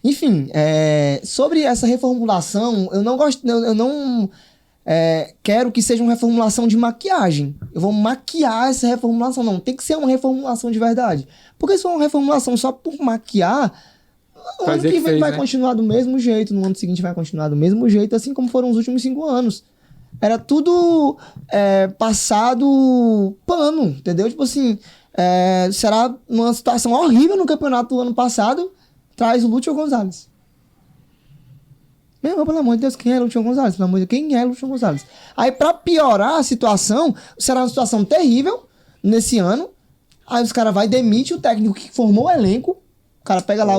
Enfim, sobre essa reformulação, eu não gosto, eu não quero que seja uma reformulação de maquiagem. Eu vou maquiar essa reformulação. Não, tem que ser uma reformulação de verdade. Porque se for uma reformulação só por maquiar, no ano que vem vai continuar do mesmo jeito, no ano seguinte vai continuar do mesmo jeito, assim como foram os últimos 5 anos. Era tudo passado pano, entendeu? Tipo assim, será uma situação horrível no campeonato do ano passado, traz o Lúcio Gonzalez. Meu irmão, pelo amor de Deus, quem é Lúcio Gonzalez? Pelo amor de Deus, quem é Lúcio Gonzalez? Aí, pra piorar a situação, será uma situação terrível nesse ano. Aí os caras vão demitir o técnico que formou o elenco. O cara pega lá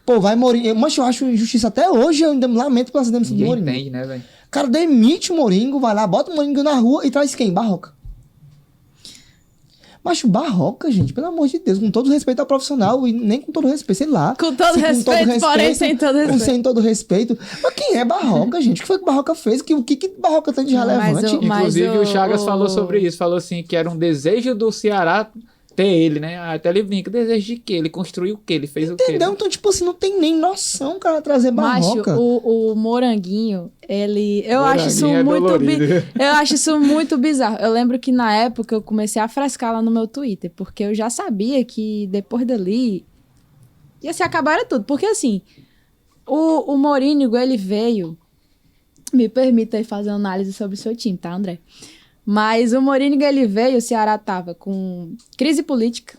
Pô, vai Mourinho. Mas eu acho injustiça até hoje, eu ainda me lamento pela demissão do Mourinho. Entende, né, velho? O cara demite o Mourinho, vai lá, bota o Mourinho na rua e traz quem? Barroca. Macho, Barroca, gente, pelo amor de Deus, com todo respeito ao profissional, e nem com todo respeito, sei lá. Com todo respeito, porém sem todo respeito. Sem todo respeito. Mas quem é Barroca, gente? O que foi que Barroca fez? O que Barroca tem de relevante? Inclusive, o Chagas falou sobre isso, falou assim, que era um desejo do Ceará ter ele, né? Até ele brinca, desejo de quê? Ele construiu o quê? Ele fez o quê? Entendeu? Então, tipo assim, não tem nem noção, cara, trazer Barroca. Macho, o Moranguinho, eu acho isso muito bizarro. Eu lembro que na época eu comecei a frescar lá no meu Twitter, porque eu já sabia que depois dali ia se acabar tudo. Porque assim, o Mourinho, ele veio... Me permita aí fazer uma análise sobre o seu time, tá, André? Mas o Mourinho, ele veio, o Ceará tava com crise política.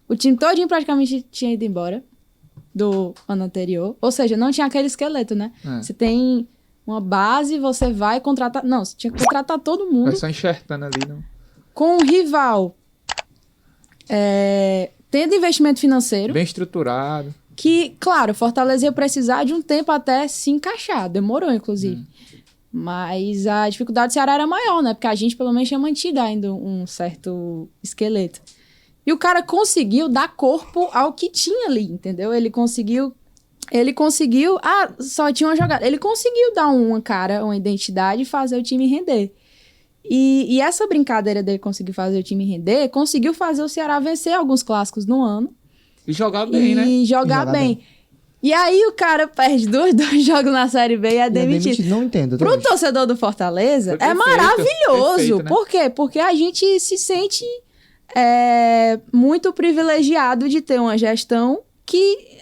O time todinho praticamente tinha ido embora do ano anterior. Ou seja, não tinha aquele esqueleto, né? Você tem uma base, você vai contratar... Não, você tinha que contratar todo mundo. Vai só enxertando ali, não? Com um rival tendo investimento financeiro. Bem estruturado. Que, claro, Fortaleza ia precisar de um tempo até se encaixar. Demorou, inclusive. Mas a dificuldade do Ceará era maior, né? Porque a gente, pelo menos, tinha mantido ainda um certo esqueleto. E o cara conseguiu dar corpo ao que tinha ali, entendeu? Ele conseguiu... só tinha uma jogada. Ele conseguiu dar uma cara, uma identidade e fazer o time render. E essa brincadeira dele conseguir fazer o time render, conseguiu fazer o Ceará vencer alguns clássicos no ano. E jogar bem, né? E jogar bem. E aí o cara perde dois jogos na Série B e é demitido. Não entendo. Pro torcedor do Fortaleza, é maravilhoso. Perfeito, né? Por quê? Porque a gente se sente muito privilegiado de ter uma gestão que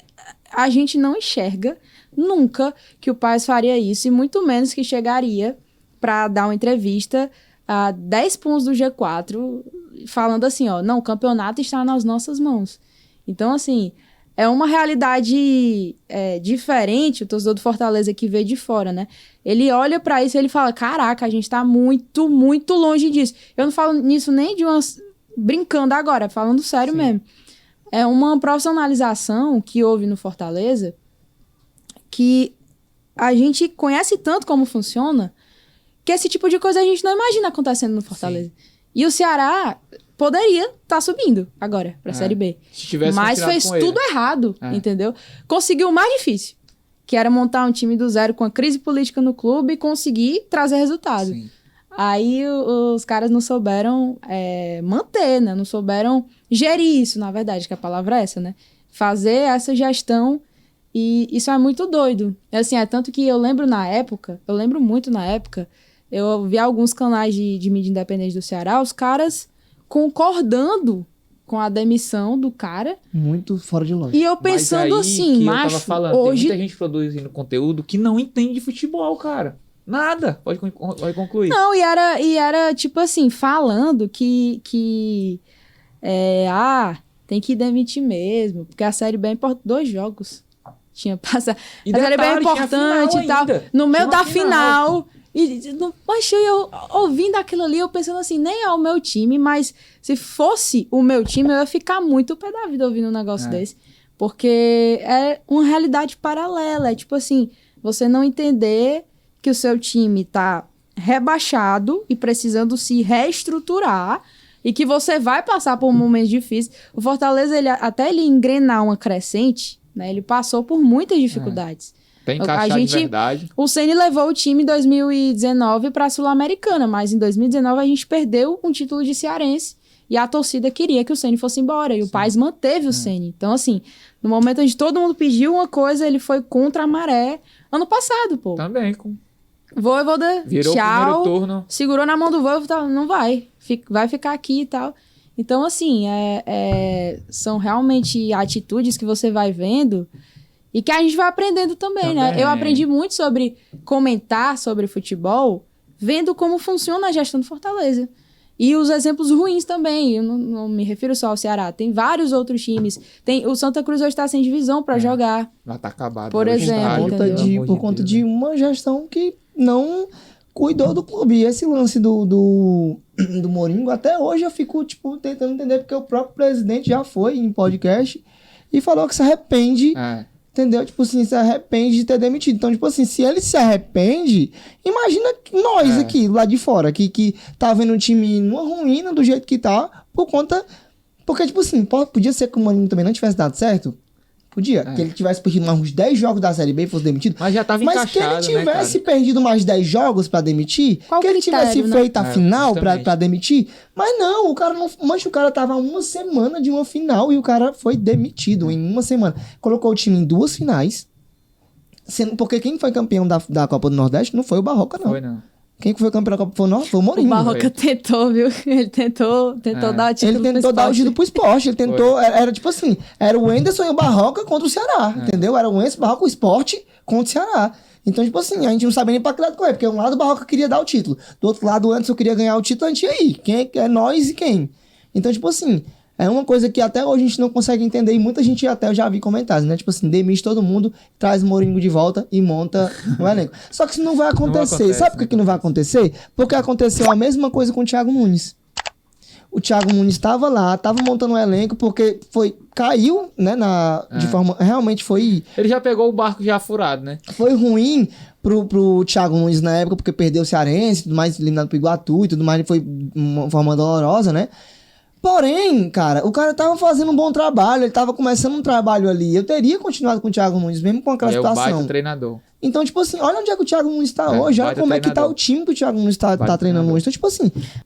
a gente não enxerga nunca que o Paes faria isso, e muito menos que chegaria para dar uma entrevista a 10 pontos do G4, falando assim, não, o campeonato está nas nossas mãos. Então, assim... É uma realidade diferente, o torcedor do Fortaleza que vê de fora, né? Ele olha pra isso e ele fala, caraca, a gente tá muito, muito longe disso. Eu não falo nisso nem de umas... brincando agora, falando sério mesmo. É uma profissionalização que houve no Fortaleza que a gente conhece tanto como funciona que esse tipo de coisa a gente não imagina acontecendo no Fortaleza. Sim. E o Ceará... poderia estar subindo agora pra Série B. Mas fez tudo errado, entendeu? Conseguiu o mais difícil, que era montar um time do zero com a crise política no clube e conseguir trazer resultado. Sim. Aí os caras não souberam manter, né? Não souberam gerir isso, na verdade, que a palavra é essa, né? Fazer essa gestão, e isso é muito doido. Assim, tanto que eu lembro muito na época, eu vi alguns canais de mídia independente do Ceará, os caras concordando com a demissão do cara. Muito fora de lógica. E eu pensando assim, macho, eu tava falando, hoje... tem muita gente produzindo conteúdo que não entende de futebol, cara. Nada. Pode concluir. Não, e era tipo assim, falando que tem que demitir mesmo, porque a Série B é importante. 2 jogos tinha passado. A Série B é importante e tal. No meio da final... Mas eu ouvindo aquilo ali, eu pensando assim, nem é o meu time, mas se fosse o meu time, eu ia ficar muito pé da vida ouvindo um negócio desse. Porque é uma realidade paralela. É tipo assim, você não entender que o seu time tá rebaixado e precisando se reestruturar e que você vai passar por momentos difíceis. O Fortaleza, até ele engrenar uma crescente, né, ele passou por muitas dificuldades. Tem encaixar de verdade. O Ceni levou o time em 2019 para a Sul-Americana, mas em 2019 a gente perdeu um título de cearense e a torcida queria que o Ceni fosse embora, e o Paes manteve o Ceni. Então, assim, no momento onde todo mundo pediu uma coisa, ele foi contra a maré ano passado, pô. Também, Voivoda, virou o primeiro tchau, turno. segurou na mão do Voivoda, não vai, vai ficar aqui e tal. Então, assim, são realmente atitudes que você vai vendo e que a gente vai aprendendo também, né? Eu aprendi muito sobre comentar sobre futebol, vendo como funciona a gestão do Fortaleza. E os exemplos ruins também, eu não me refiro só ao Ceará, tem vários outros times. O Santa Cruz hoje está sem divisão para jogar. Lá tá acabado. Por exemplo, por conta de uma gestão que não cuidou do clube. E esse lance do Mourinho, até hoje eu fico, tipo, tentando entender, porque o próprio presidente já foi em podcast e falou que se arrepende, entendeu? Tipo assim, se arrepende de ter demitido. Então, tipo assim, se ele se arrepende, imagina nós aqui, lá de fora, que tá vendo o time numa ruína do jeito que tá, por conta... Porque, tipo assim, podia ser que o Mourinho também não tivesse dado certo? Podia. Que ele tivesse perdido mais uns 10 jogos da Série B e fosse demitido. Mas já tava encaixado, que ele tivesse perdido mais 10 jogos pra demitir, qual que ele tivesse feito a final pra demitir. Mas não, o cara não... Mancha, o cara tava uma semana de uma final e o cara foi demitido em uma semana. Colocou o time em 2 finais. Porque quem foi campeão da Copa do Nordeste não foi o Barroca, não. Foi, não. Quem foi campeão da Copa foi o Mourinho. O Barroca tentou, viu? Ele tentou dar o título. Ele tentou dar o título pro esporte. Ele tentou... Era tipo assim, era o Anderson e o Barroca contra o Ceará, entendeu? Era o Anderson, o Barroca, o esporte contra o Ceará. Então, tipo assim, a gente não sabia nem pra que lado correr, porque um lado o Barroca queria dar o título, do outro lado o Anderson queria ganhar o título, a gente ia aí. Quem é nós e quem? Então, tipo assim, é uma coisa que até hoje a gente não consegue entender e muita gente até eu já vi comentários, né? Tipo assim, demite todo mundo, traz o Mourinho de volta e monta o elenco. Só que isso não vai acontecer. Não acontece, sabe por que não vai acontecer? Porque aconteceu a mesma coisa com o Thiago Nunes. O Thiago Nunes estava lá, estava montando um elenco, porque caiu, né, de forma, realmente foi... Ele já pegou o barco já furado, né? Foi ruim pro Thiago Nunes na época, porque perdeu o Cearense, tudo mais, eliminado pro Iguatu e tudo mais, foi uma forma dolorosa, né? Porém, cara, o cara tava fazendo um bom trabalho, ele tava começando um trabalho ali. Eu teria continuado com o Thiago Nunes, mesmo com aquela situação. É o baita treinador. Então, tipo assim, olha onde é que o Thiago Nunes tá hoje, olha como é que tá o time que o Thiago Nunes tá treinando hoje. Então, tipo assim,